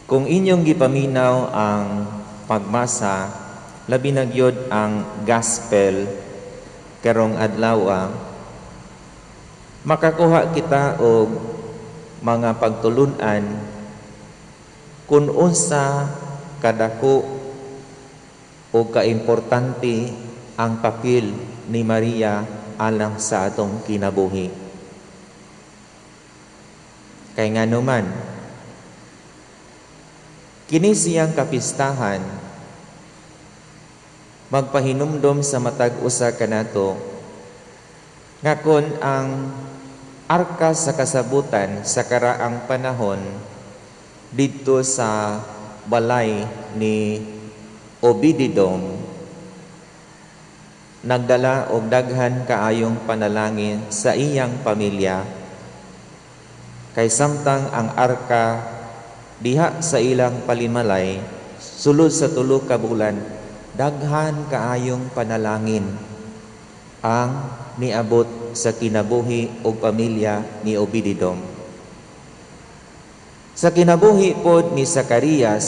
Kung inyong gipaminaw ang pagmasa, labi na gyud ang gospel karong adlaw, makakuha kita og mga pagtulun-an kung unsa kadako o kaimportante ang papel ni Maria alang sa atong kinabuhi. Kay nga naman, kini siyang kapistahan magpahinumdom sa matag usa kanato nga kun ang arka sa kasabutan sa karaang panahon didto sa balay ni Obed-Edom nagdala og daghan kaayong panalangin sa iyang pamilya, kay samtang ang arka diha sa ilang palimalay sulod sa 3 ka bulan, daghan kaayong panalangin ang niabot sa kinabuhi og pamilya ni Obed-Edom. Sa kinabuhi pod ni Zacarias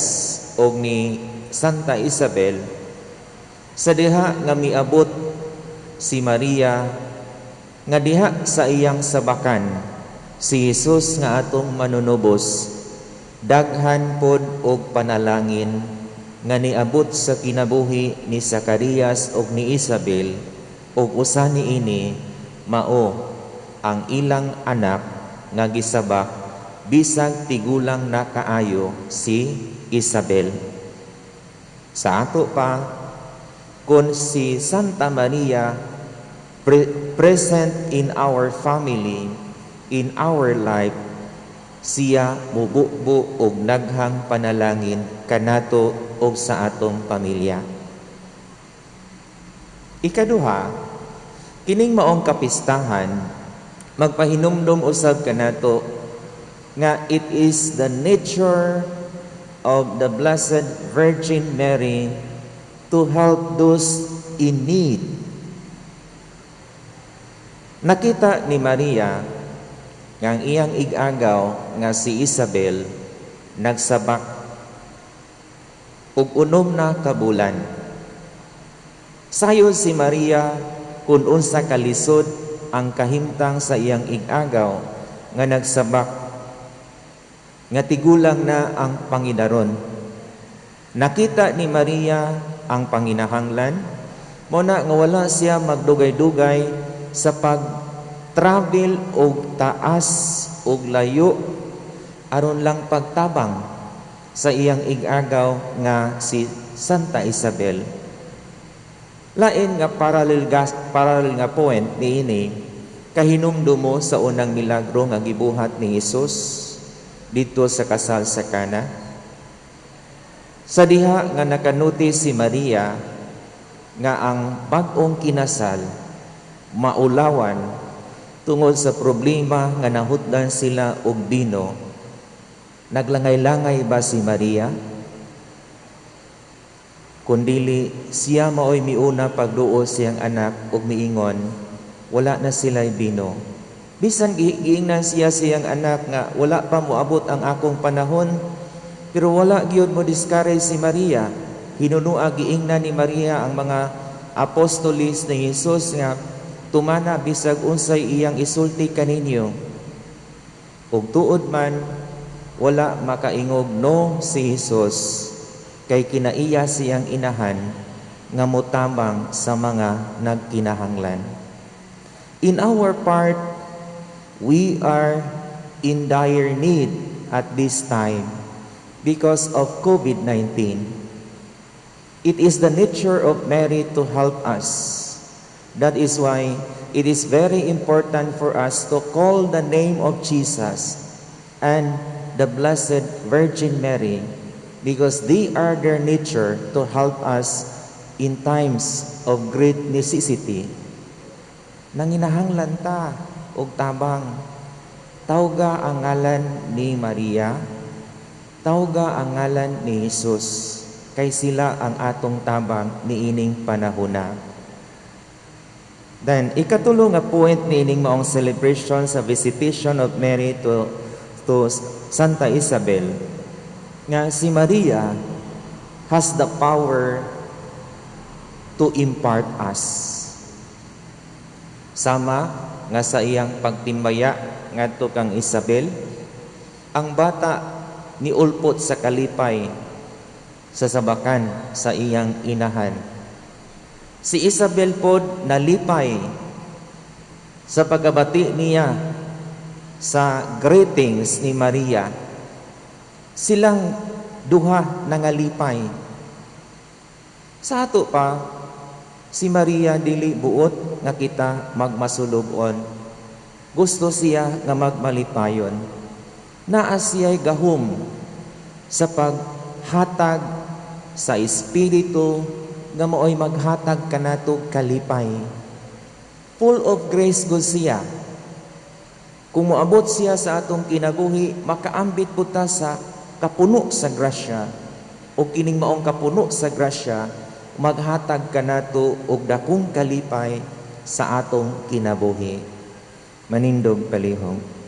og ni Santa Isabel, sa diha nga miabot si Maria, nga diha sa iyang sabakan si Jesus nga atong manunubos, daghan pod og panalangin nga niabot sa kinabuhi ni Zacarias og ni Isabel, og usa niini mao ang ilang anak nga gisabak bisag tigulang na kaayo si Isabel. Sa ato pa, kung si Santa Maria present in our family, in our life, siya mububo og naghang panalangin kanato og sa atong pamilya. Ikaduha, kining maong kapistahan magpahinumdom usab kanato nga it is the nature of the Blessed Virgin Mary to help those in need. Nakita ni Maria nga ang iyang ig-agaw nga si Isabel nagsabak ug 6 na ka bulan. Sayon si Maria kung unsa kalisod ang kahimtang sa iyang ig-agaw nga nagsabak nga tigulang na ang Panginaron. Nakita ni Maria ang panginahanglan, muna nga wala siya magdugay-dugay sa pag-travel og taas og layo aron lang pagtabang sa iyang ig-agaw nga si Santa Isabel. Lain nga parallel nga point niini kahinumdum mo sa unang milagro nga gibuhat ni Jesus dito sa kasal sa Cana. Sa diha nga nakanuti si Maria nga ang bag-ong kinasal maulawan tungod sa problema nga nahutdan sila og bino. Naglangay-langay ba si Maria? Kundili siya maoy miuna pagduo siyang anak ug miingon, wala na sila'y bino. Bisan giingnan siya siyang anak nga wala pa moabot ang akong panahon, pero wala gyud mo discourage si Maria. Hinunua giingnan ni Maria ang mga apostolis ni Jesus nga tumana bisag unsay iyang isulti kaninyo. Ug tuod man wala makaingog no si Jesus, kay kinaiya siyang inahan nga motabang sa mga nagkinahanglan. In our part, we are in dire need at this time because of COVID-19. It is the nature of Mary to help us. That is why it is very important for us to call the name of Jesus and the Blessed Virgin Mary, because they are their nature to help us in times of great necessity. Nanginahanglan ta og tabang. Tawga ang ngalan ni Maria, tawga ang ngalan ni Jesus, kay sila ang atong tabang niining panahona. Then, ikatulo nga point niining maong celebration sa visitation of Mary to Santa Isabel. nga si Maria has the power to impart us. Sama nga sa iyang pagtimbaya ngadto kang Isabel, ang bata ni ulpot sa kalipay sa sabakan sa iyang inahan. Si Isabel pod nalipay sa pagabati niya sa greetings ni Maria. Silang duha nangalipay. Sa ato pa, si Maria dili buot nga kita magmasulubon. Gusto siya nga magmalipayon. Naa siya'y gahom sa paghatag sa Espiritu nga maoy maghatag kanato kalipay. Full of grace gud siya. Kung moabot siya sa atong kinabuhi, makaambit po ta sa kapuno sa grasya o kining maong kapuno sa grasya, maghatag kanato og dakong kalipay sa atong kinabuhi. Manindog palihog.